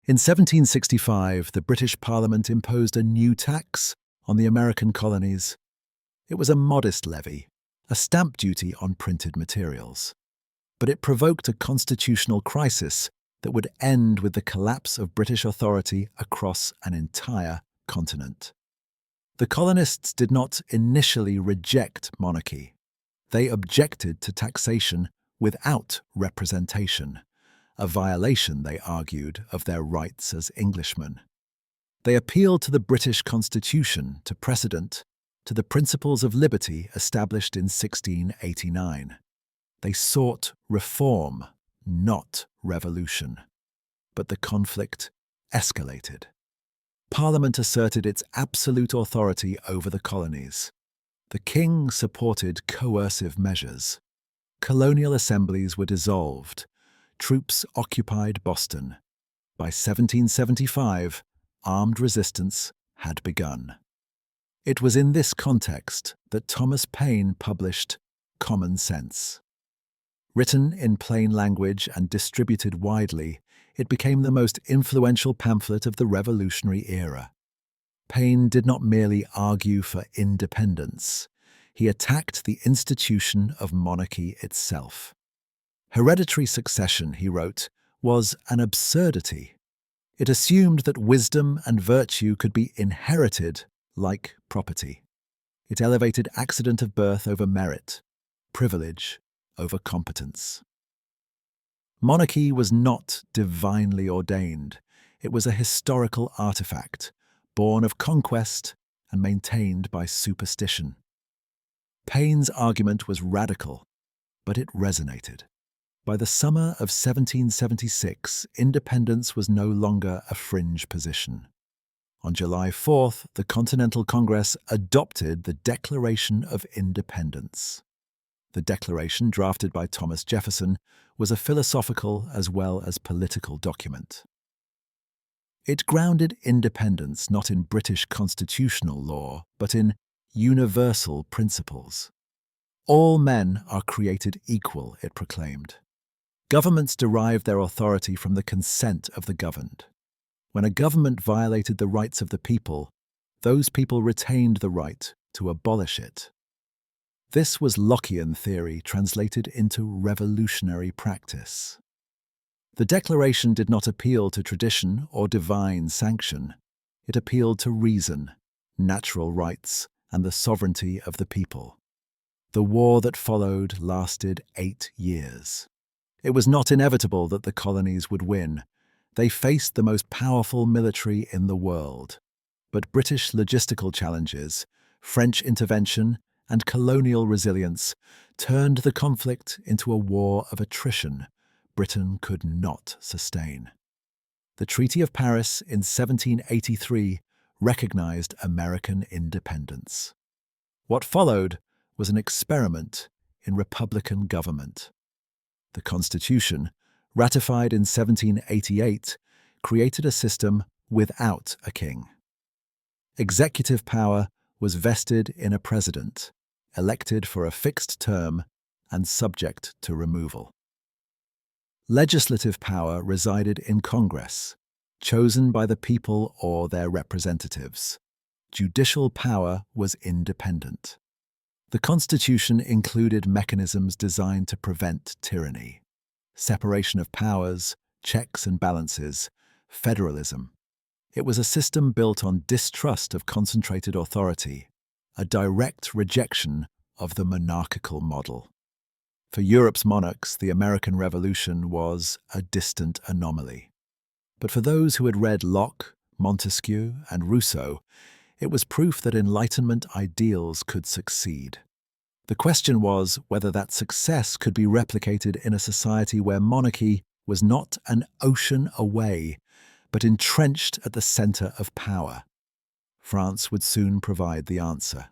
In 1765, the British Parliament imposed a new tax on the American colonies. It was a modest levy, a stamp duty on printed materials. But it provoked a constitutional crisis that would end with the collapse of British authority across an entire continent. The colonists did not initially reject monarchy. They objected to taxation without representation, a violation, they argued, of their rights as Englishmen. They appealed to the British Constitution, to precedent, to the principles of liberty established in 1689. They sought reform, not revolution. But the conflict escalated. Parliament asserted its absolute authority over the colonies. The king supported coercive measures. Colonial assemblies were dissolved. Troops occupied Boston. By 1775, armed resistance had begun. It was in this context that Thomas Paine published Common Sense. Written in plain language and distributed widely, it became the most influential pamphlet of the Revolutionary era. Paine did not merely argue for independence. He attacked the institution of monarchy itself. Hereditary succession, he wrote, was an absurdity. It assumed that wisdom and virtue could be inherited like property. It elevated accident of birth over merit, privilege over competence. Monarchy was not divinely ordained. It was a historical artifact, born of conquest and maintained by superstition. Paine's argument was radical, but it resonated. By the summer of 1776, independence was no longer a fringe position. On July 4th, the Continental Congress adopted the Declaration of Independence. The declaration, drafted by Thomas Jefferson, was a philosophical as well as political document. It grounded independence not in British constitutional law, but in universal principles. All men are created equal, it proclaimed. Governments derive their authority from the consent of the governed. When a government violated the rights of the people, those people retained the right to abolish it. This was Lockean theory translated into revolutionary practice. The Declaration did not appeal to tradition or divine sanction. It appealed to reason, natural rights, and the sovereignty of the people. The war that followed lasted 8 years. It was not inevitable that the colonies would win. They faced the most powerful military in the world. But British logistical challenges, French intervention, and colonial resilience turned the conflict into a war of attrition Britain could not sustain. The Treaty of Paris in 1783 recognized American independence. What followed was an experiment in republican government. The Constitution, ratified in 1788, created a system without a king. Executive power was vested in a president, elected for a fixed term and subject to removal. Legislative power resided in Congress, chosen by the people or their representatives. Judicial power was independent. The Constitution included mechanisms designed to prevent tyranny: separation of powers, checks and balances, federalism. It was a system built on distrust of concentrated authority, a direct rejection of the monarchical model. For Europe's monarchs, the American Revolution was a distant anomaly. But for those who had read Locke, Montesquieu, and Rousseau, it was proof that Enlightenment ideals could succeed. The question was whether that success could be replicated in a society where monarchy was not an ocean away, but entrenched at the center of power. France would soon provide the answer.